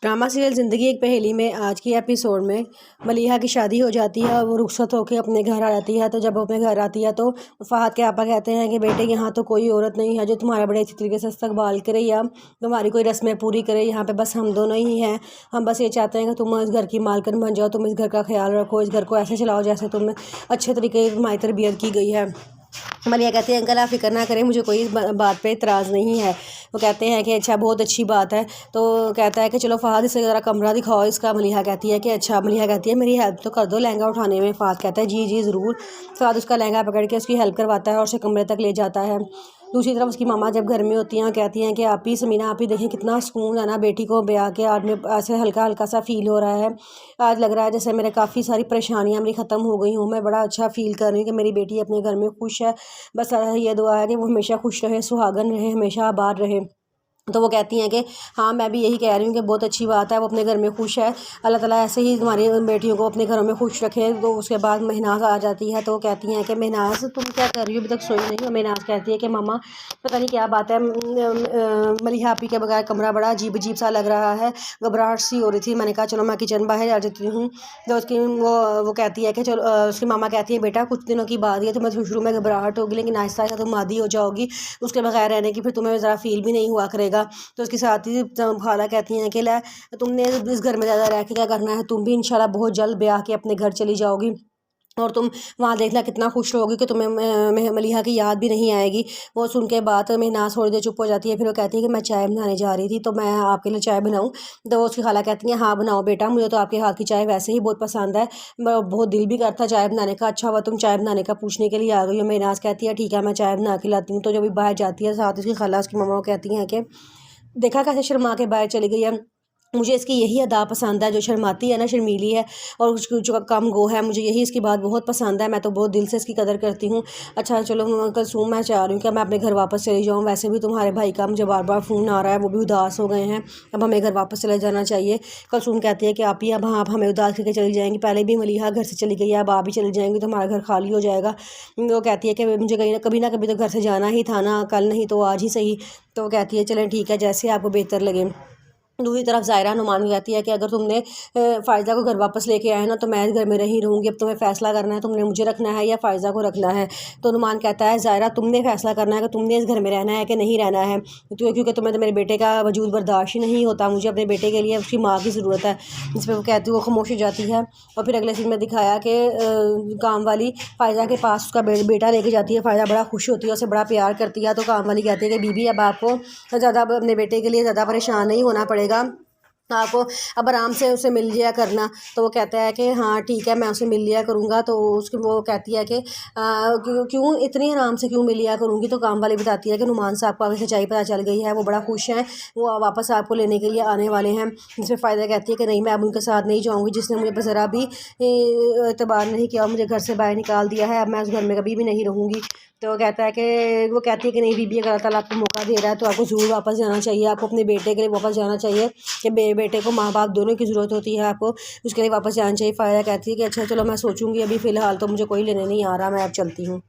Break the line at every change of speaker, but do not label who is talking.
Drama serial ज़िंदगी एक पहेली में आज की एपिसोड में मलीहा की शादी हो जाती है और वो रुखसत होकर अपने घर आ जाती है। तो जब वो अपने घर आती है तो फहद के आपा कहते हैं कि बेटे यहाँ तो कोई औरत नहीं है जो तुम्हारा बड़े अच्छी तरीके से इस्तकबाल करे या तुम्हारी कोई रस्में पूरी करे। यहाँ पे बस हम दोनों ही हैं। हम बस ये चाहते हैं कि तुम इस घर की मालकिन बन जाओ, तुम इस घर का ख्याल रखो, इस घर को ऐसे चलाओ जैसे तुम्हें अच्छे तरीके से तुम्हारी तरबियत की गई है। मलिया कहती है अंकल आप फिक्र ना करें, मुझे कोई इस बात पे इतराज़ नहीं है। वो कहते हैं कि अच्छा बहुत अच्छी बात है। तो कहता है कि चलो फहद इसे ज़रा कमरा दिखाओ इसका। मलिहा कहती है कि अच्छा। मलिहा कहती है मेरी हेल्प तो कर दो लहंगा उठाने में। फहद कहता है जी जी ज़रूर। फहद उसका लहंगा पकड़ के उसकी हेल्प करवाता है और उसे कमरे तक ले जाता है। दूसरी तरफ उसकी मामा जब घर में होती हैं कहती हैं कि आप ही समीना आप ही देखें कितना सुकून है ना, बेटी को ब्याह के आज में ऐसे हल्का हल्का सा फील हो रहा है। आज लग रहा है जैसे मेरे काफ़ी सारी परेशानियां मेरी ख़त्म हो गई हूँ। मैं बड़ा अच्छा फील कर रही हूँ कि मेरी बेटी अपने घर में खुश है। बस ये दुआ है कि वो हमेशा खुश रहे, सुहागन रहे, हमेशा आबाद रहे। तो वो कहती हैं कि हाँ मैं भी यही कह रही हूँ कि बहुत अच्छी बात है, वो अपने घर में खुश है। अल्लाह ताला ऐसे ही हमारी बेटियों को अपने घरों में खुश रखे। तो उसके बाद महनाज आ जाती है। तो वो कहती हैं कि महनाज तुम क्या कर रही हो, अभी तक सोई नहीं हो। महनाज कहती है कि मामा पता नहीं क्या बात है, मलिहा आपी के बगैर कमरा बड़ा अजीब अजीब सा लग रहा है, घबराहट सी हो रही थी। मैंने कहा चलो मैं किचन बाहर आ जाती हूँ। तो उसकी वो कहती है कि चलो, उसकी मामा कहती है बेटा कुछ दिनों की बात है, तुम्हें शुरू में घबराहट होगी लेकिन आहिस्ता आहिस्ता तुम आदी हो जाओगी उसके बगैर रहने की, फिर तुम्हें ज़रा फील भी नहीं हुआ करेगा। तो उसके साथ ही खाला कहती हैं कि ला तुमने इस घर में ज़्यादा रह के क्या करना है, तुम भी इंशाल्लाह बहुत जल्द ब्याह के अपने घर चली जाओगी और तुम वहाँ देखना कितना खुश रहोगी कि तुम्हें मलिहा की याद भी नहीं आएगी। वो सुन के बात महनाज थोड़ी देर चुप हो जाती है। फिर वो कहती है कि मैं चाय बनाने जा रही थी तो मैं आपके लिए चाय बनाऊँ। तो उसकी खाला कहती हैं हाँ बनाओ बेटा, मुझे तो आपके हाथ की चाय वैसे ही बहुत पसंद है, बहुत दिल भी करता चाय बनाने का। अच्छा हुआ तुम चाय बनाने का पूछने के लिए आ गई हो। महनाज कहती है ठीक है मैं चाय बना के लाती हूँ। तो जब भी बाहर जाती है साथ उसकी खाला उसकी मम्मा कहती हैं कि देखा कैसे शर्मा के बाहर चली गई है, मुझे इसकी यही अदा पसंद है, जो शर्माती है ना, शर्मीली है और उसकी जो कम गो है, मुझे यही इसकी बात बहुत पसंद है। मैं तो बहुत दिल से इसकी कदर करती हूँ। अच्छा चलो कलसूम मैं चाह रही हूँ कि मैं अपने घर वापस चली जाऊँ। वैसे भी तुम्हारे भाई का मुझे बार बार फ़ोन आ रहा है, वो भी उदास हो गए हैं, अब हमें घर वापस चले जाना चाहिए। कलसूम कहती है कि आप ही अब हाँ आप हमें उदास करके चली जाएंगी, पहले भी मलिहा घर से चली गई है, अब आप भी चली जाएंगी तो हमारा घर खाली हो जाएगा। वो कहती है कि मुझे कभी ना कभी तो घर से जाना ही था ना, कल नहीं तो आज ही सही। तो वो कहती है चलें ठीक है जैसे आपको बेहतर लगे। दूसरी तरफ ज़ायरा नुमान कहती है कि अगर तुमने फ़ायज़ा को घर वापस लेके आए ना तो मैं घर में नहीं रहूँगी, अब तुम्हें फ़ैसला करना है तुमने मुझे रखना है या फ़ायज़ा को रखना है। तो नुमान कहता है ज़ायरा तुमने फ़ैसला करना है कि तुमने इस घर में रहना है कि नहीं रहना है, क्योंकि तुम्हें तो मेरे बेटे का वजूद बर्दाश्त ही नहीं होता, मुझे अपने बेटे के लिए उसकी माँ की ज़रूरत है। इस पर वो कहती है वो खामोश हो जाती है। और फिर अगले सीन में दिखाया कि काम वाली फ़ायज़ा के पास उसका बेटा लेके जाती है। फ़ायज़ा बड़ा खुश होती है, उसे बड़ा प्यार करती है। तो काम वाली कहती है कि बीबी अब आपको ज़्यादा अपने बेटे के लिए ज़्यादा परेशान नहीं होना पड़ेगा, आपको अब आराम से उसे मिल लिया करना। तो वो कहता है कि हाँ ठीक है मैं उसे मिल लिया करूँगा। तो उसकी वो कहती है कि क्यों इतनी आराम से क्यों मिल लिया करूँगी। तो काम वाली बताती है कि नुमान साहब को आगे सच्चाई पता चल गई है, वो बड़ा खुश हैं, वो वापस आपको लेने के लिए आने वाले हैं। जिसमें फ़ायदा कहती है कि नहीं मैं अब उनके साथ नहीं जाऊँगी, जिसने मुझे ज़रा भी एतबार नहीं किया, मुझे घर से बाहर निकाल दिया है, अब मैं उस घर में कभी भी नहीं रहूँगी। तो वो कहता है कि वो कहती है कि नहीं बीबी अगर अल्लाह ताला आपको मौका दे रहा है तो आपको ज़रूर वापस जाना चाहिए, आपको अपने बेटे के लिए वापस जाना चाहिए कि बेटे को माँ बाप दोनों की ज़रूरत होती है, आपको उसके लिए वापस जाना चाहिए। फ़ायदा कहती है कि अच्छा चलो मैं सोचूंगी, अभी फ़िलहाल तो मुझे कोई लेने नहीं आ रहा, मैं अब चलती हूँ।